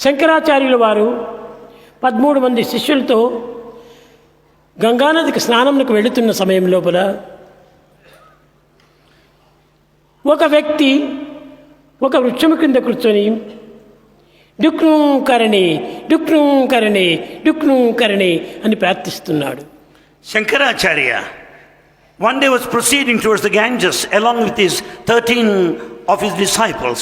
శంకరాచార్యుల వారు 13 మంది శిష్యులతో గంగానదికి స్నానంకు వెళుతున్న సమయం లోపల ఒక వ్యక్తి ఒక వృక్షము కింద కూర్చొని డుక్ను కరణి డుక్ను కరణి డుక్ను కరణి అని ప్రార్థిస్తున్నాడు. Shankaracharya one day was proceeding towards the Ganges along with his 13 of his disciples,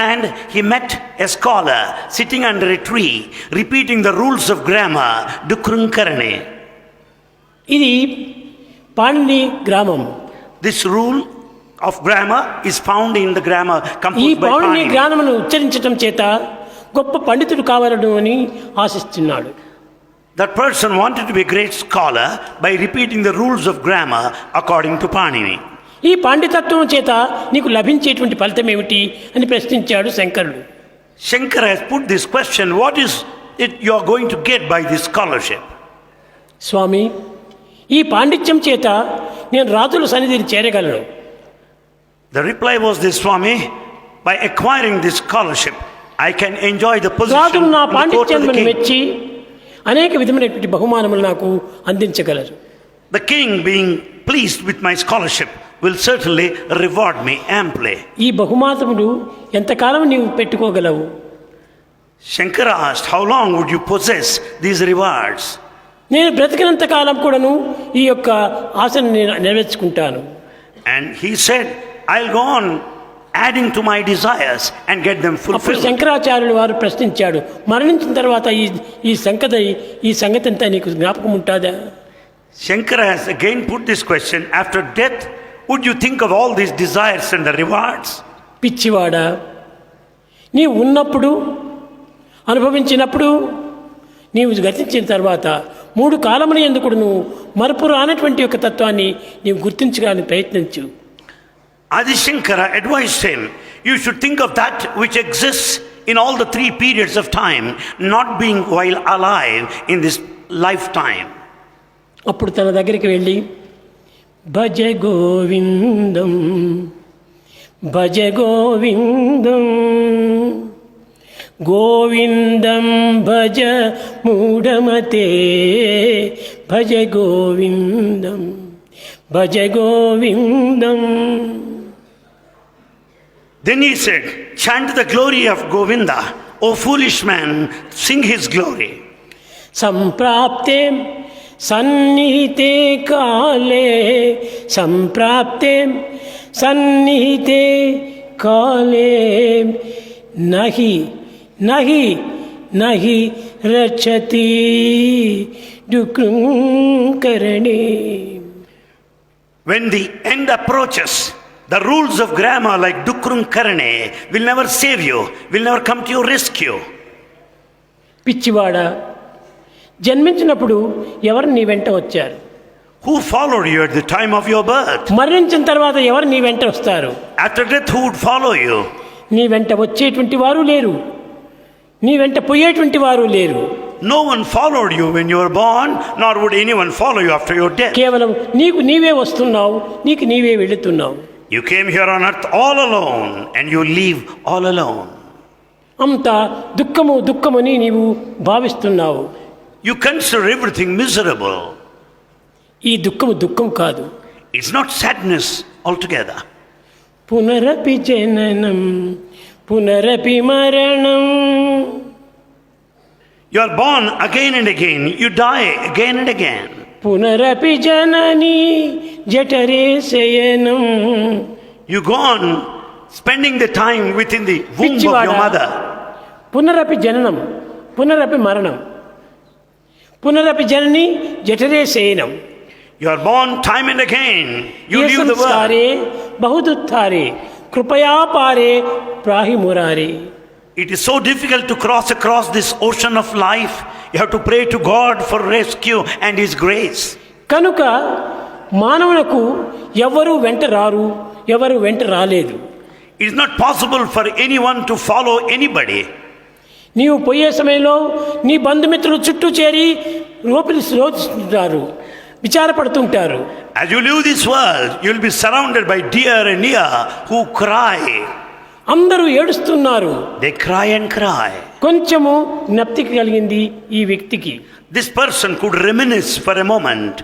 and he met a scholar sitting under a tree repeating the rules of grammar, Dukrunkarane. ఇది పాణిని గ్రామం. This rule of grammar is found in the grammar ఈ composed by Panini Panini. గ్రామమును ఉచ్చరించడం చేత గొప్ప పండితుడు కావాలను అని ఆశిస్తున్నాడు. That person wanted to be a great scholar by repeating the rules of grammar according to Panini. ఈ పాండితత్వం చేత నీకు లభించేటువంటి ఫలితం ఏమిటి అని ప్రశ్నించాడు శంకరుడు. Shankara has put this question, what is it you are going to get by this scholarship? స్వామి, ఈ పాండిత్యం చేత నేను రాజుల సన్నిధిని చేరగలను. The reply was this, Swami, by acquiring this scholarship I can enjoy the position రాజులు నా in the court of పాండిత్యాన్ని the king. మెచ్చి అనేక విధమైనటువంటి బహుమానములు నాకు అందించగలరు. The king, being pleased with my scholarship, will certainly reward me amply. ఈ బహుమానములు ఎంతకాలం నీవు పెట్టుకోగలవు? Shankara asked, how long would you possess these rewards? నేను బ్రతికినంత కాలం కూడాను ఈ యొక్క ఆశను నేను నెరవేర్చుకుంటాను. And he said, I'll go on adding to my desires and get them అప్పుడు fulfilled. శంకరాచార్యులు వారు ప్రశ్నించాడు, మరణించిన తర్వాత ఈ సంగతి అంతా నీకు జ్ఞాపకం ఉంటుందా? Shankara has again put this question, after death would you think of all these desires and the rewards? పిచ్చివాడా, నీవు ఉన్నప్పుడు అనుభవించినప్పుడు నీవు గతించిన తర్వాత 3 కాలముల యందు కూడా నువ్వు మరపు రానటువంటి యొక్క తత్వాన్ని నీవు గుర్తించడానికి ప్రయత్నించు. Adi Shankara advised him, you should think of that which exists in all the 3 periods of time, not being while alive in this lifetime. అప్పుడు తన దగ్గరికి వెళ్ళి భజ గోవిందం భజ గోవిందం గోవిందం భజ మూఢమతే భజ గోవిందం భజ గోవిందం. Then he said, chant the glory of Govinda, O foolish man, sing his glory. సంప్రాప్తే సన్నిహితే కాలే సంప్రాప్తే సన్నిహితే కాలే నహి నహి నహి రక్షతి డుక్రుంకరణే. When the end approaches, the rules of grammar like Dukrunkarane will never save you, will never come to your rescue. పిచ్చివాడా, జన్మించినప్పుడు ఎవరు నీ వెంట వచ్చారు? Who followed you at the time of your birth? మరణించిన తర్వాత ఎవరు నీ వెంట వస్తారు? After death, who would follow you? నీ వెంట వచ్చేటువంటి వారు లేరు, నీ వెంట పోయేటువంటి వారు లేరు. No one followed you when you were born, nor would anyone follow you after your death. కేవలం నీకు నీవే వస్తున్నావు, నీకు నీవే వెళుతున్నావు. You came here on earth all alone and you leave all alone. అంత దుఃఖము దుఃఖమని నీవు భావిస్తున్నావు. You consider everything miserable. ఈ దుఃఖము దుఃఖం కాదు. It's not sadness altogether. పునరపి జననం పునరపి మరణం. You are born again and again, you die again and again. పునరపి జనని జఠరే శయనం. You go on spending the time within the womb of your mother. పునరపి జననం పునరపి మరణం. పునరపి జనని జఠరే శయనం. You are born time and again, you leave the world. సంస్కారే బహుదుత్థారే కృపయా పారే ప్రాహి మురారే. It is so difficult to cross across this ocean of life. You have to pray to God for rescue and His grace. కనుక మానవులకు ఎవరు వెంట రారు, ఎవరు వెంట రాలేదు. It is not possible for anyone to follow anybody. నీవు పోయే సమయంలో నీ బంధుమిత్రులు చుట్టూ చేరి రోధిస్తుంటారు, విచారపడుతుంటారు. As you leave this world, you will be surrounded by dear and near who cry. అందరూ ఏడుస్తున్నారు. They cry and cry. కొంచెము జ్ఞప్తికి కలిగింది ఈ వ్యక్తికి. This person could reminisce for a moment.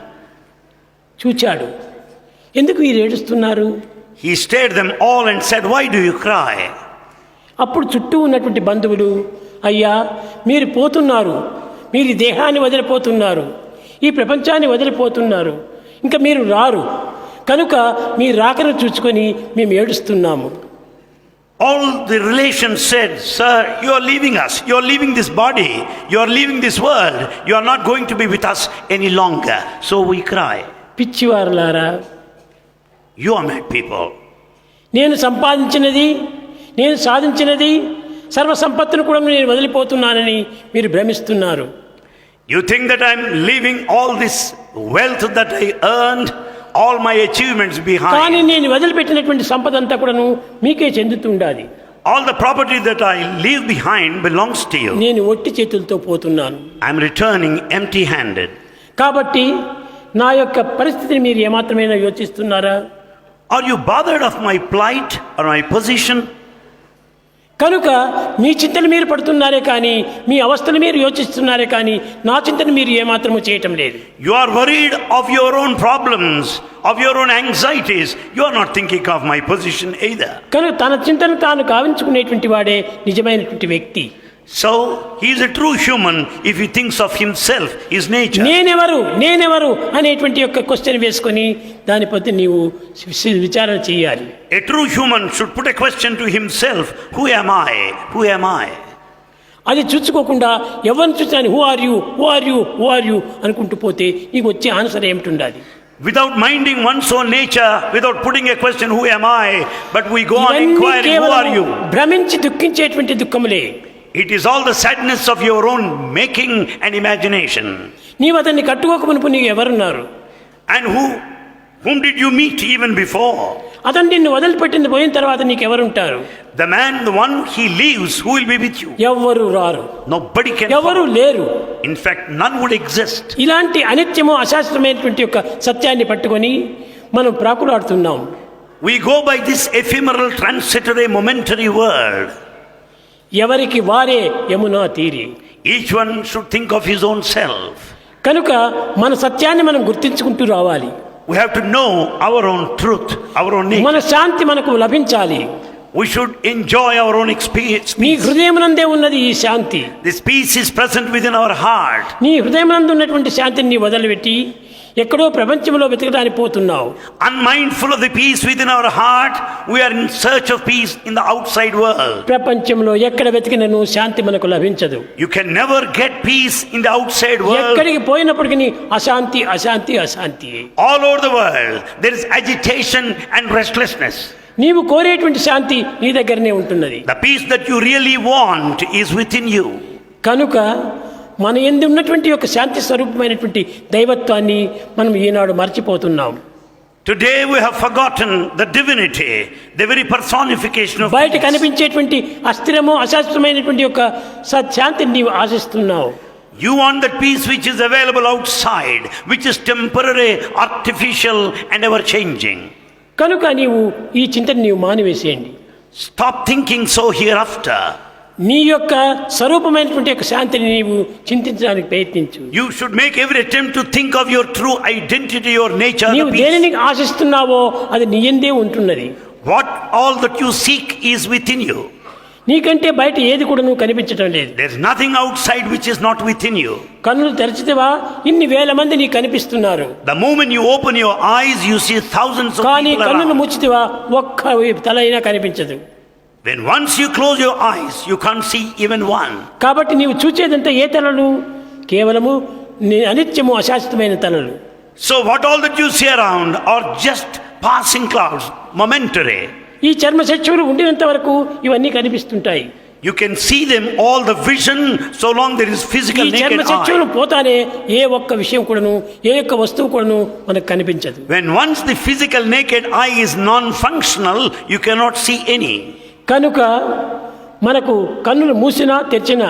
చూచాడు, ఎందుకు వీరు ఏడుస్తున్నారు? He stared them all and said, "Why do you cry?" అప్పుడు చుట్టూ ఉన్నటువంటి బంధువులు, అయ్యా మీరు పోతున్నారు, మీరు ఈ దేహాన్ని వదిలిపోతున్నారు, ఈ ప్రపంచాన్ని వదిలిపోతున్నారు, ఇంకా మీరు రారు, కనుక మీ రాకను చూసుకొని మేము ఏడుస్తున్నాము. All the relations said, "Sir, you are leaving us. You are leaving this body. You are leaving this world. You are not going to be with us any longer. So we cry." పిచ్చివారులారా, You are mad people. నేను సంపాదించినది, నేను సాధించినది, సర్వ సంపత్తును కూడా నేను వదిలిపోతున్నానని మీరు భ్రమిస్తున్నారు. You think that I am leaving all this wealth that I earned, all my achievements కానీ behind. నేను వదిలిపెట్టినటువంటి సంపద అంతా కూడాను మీకే చెందుతుండాలి. All the property that I leave behind belongs to you. నేను ఒట్టి చేతులతో పోతున్నాను. I am returning empty-handed. కాబట్టి నా యొక్క పరిస్థితిని మీరు ఏమాత్రమైనా యోచిస్తున్నారా? Are you bothered of my plight or my position? కనుక మీ చింతన మీరు పడుతున్నారే కానీ, మీ అవస్థను మీరు యోచిస్తున్నారే కానీ, నా చింతన మీరు ఏమాత్రము చేయటం లేదు. You are worried of your own problems, of your own anxieties. You are not thinking of my position either. కనుక తన చింతను తాను కావించుకునేటువంటి వాడే నిజమైనటువంటి వ్యక్తి. So, he is a true human if he thinks of himself, his nature. నేనెవరు అనేటువంటి యొక్క question వేసుకొని దాని పట్ల నీవు విచారణ చేయాలి. A true human should put a question to himself, who am I? Who am I? అది చూసుకోకుండా ఎవరిని చూసినా హూ ఆర్ యూ అనుకుంటూ పోతే నీకు వచ్చే ఆన్సర్ ఏమిటి? Without minding one's own nature, without putting a question, who am I? But we go on inquiring, who are you? భ్రమించి దుఃఖించేటువంటి దుఃఖములే. It is all the sadness of your own making and imagination. నీవు అతన్ని కట్టుకోకమునుపు నీవు ఎవరున్నారు? And whom did you meet even before? అతను నిన్ను వదిలిపెట్టింది పోయిన తర్వాత నీకు ఎవరుంటారు? The man, the one he leaves, who will be with you? ఎవ్వరు రారు, Nobody can ఎవరు follow. లేరు. In fact, none would exist. ఇలాంటి అనిత్యము అశాస్త్రమైనటువంటి యొక్క సత్యాన్ని పట్టుకొని మనం ప్రాకులాడుతున్నాం. We go by this ephemeral, transitory, momentary world. ఎవరికి వారే యమునా తీరి. Each one should think of his own self. కనుక మన సత్యాన్ని మనం గుర్తించుకుంటూ రావాలి. We have to know our own truth, our own nature. మన శాంతి మనకు లభించాలి. We should enjoy our own experience. నీ హృదయమునందే ఉన్నది ఈ శాంతి. This peace is present within our heart. నీ హృదయమునందు ఉన్నటువంటి శాంతిని నీ వదిలిపెట్టి ఎక్కడో ప్రపంచంలో వెతకడానికి పోతున్నావు. Unmindful of the peace within our heart, we are in search of peace in the outside world. ప్రపంచంలో ఎక్కడ వెతికినను శాంతి మనకు లభించదు. You can never get peace in the outside world. ఎక్కడికి పోయినప్పటికీ అశాంతి అశాంతి అశాంతి. All over the world, there is agitation and restlessness. నీవు కోరేటువంటి శాంతి నీ దగ్గరనే ఉంటున్నది. The peace that you really want is within you. కనుక మన యందు ఉన్నటువంటి యొక్క శాంతి స్వరూపమైనటువంటి దైవత్వాన్ని మనం ఈనాడు మర్చిపోతున్నాం. Today we have forgotten the divinity, the very personification of బయట peace. కనిపించేటువంటి అస్థిరము అశాస్త్రమైనటువంటి యొక్క శాంతిని నీవు ఆశిస్తున్నావు. You want that peace which is available outside, which is temporary, artificial and ever changing. కనుక నీవు ఈ చింతను నీవు మానివేసేయండి. Stop thinking so hereafter. నీ యొక్క స్వరూపమైనటువంటి యొక్క శాంతిని నీవు చింతించడానికి ప్రయత్నించు. You should make every attempt to think of your true identity, your nature, నీవు the peace. దేనిని ఆశిస్తున్నావో అది నీ యందే ఉంటున్నది. What all that you seek is within you. నీకంటే బయట ఏది కూడా నువ్వు కనిపించడం లేదు. There is nothing outside which is not within you. కన్నులు తెరిచితేవా ఇన్ని వేల మంది నీకు కనిపిస్తున్నారు. The moment you open your eyes, you see thousands of కానీ people కన్నులు around. ముచ్చితేవా ఒక్క తల అయినా కనిపించదు. When once you close your eyes, you can't see even one. కాబట్టి నీవు చూచేదంతా ఏ తలలు? కేవలము అనిత్యము అశాశ్వతమైన తలలు. So what all that you see around are just passing clouds, momentary. ఈ చర్మ చక్షువులు ఉండినంత వరకు ఇవన్నీ కనిపిస్తుంటాయి. You can see them, all the vision, so long there is physical ఈ naked చర్మ చక్షువులు eye. పోతానే ఏ ఒక్క విషయం కూడాను, ఏ ఒక్క వస్తువు కూడాను మనకు కనిపించదు. When once the physical naked eye is non-functional, you cannot see any. కనుక మనకు కన్నులు మూసినా తెరిచినా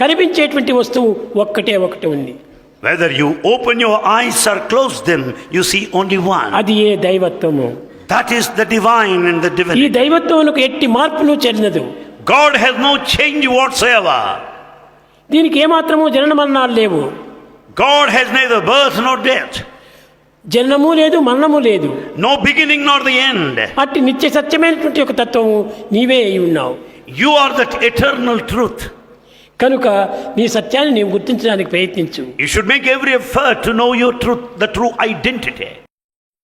కనిపించేటువంటి వస్తువు ఒకటి ఉంది. Whether you open your eyes or close them, you see only one. అది ఏ దైవత్వము. That is the divine and the ఈ divinity. దైవత్వమునకు ఎట్టి మార్పును చెందదు. God has no change whatsoever. దీనికి ఏమాత్రము జనన మరణాలు లేవు. God has neither birth nor death, జననము లేదు, మరణము లేదు. no beginning nor the end. అట్టి నిత్య సత్యమైనటువంటి ఒక తత్వము నీవే అయి ఉన్నావు. You are that eternal truth. కనుక నీ సత్యాన్ని నీవు గుర్తించడానికి ప్రయత్నించు. You should make every effort to know your truth, the true identity.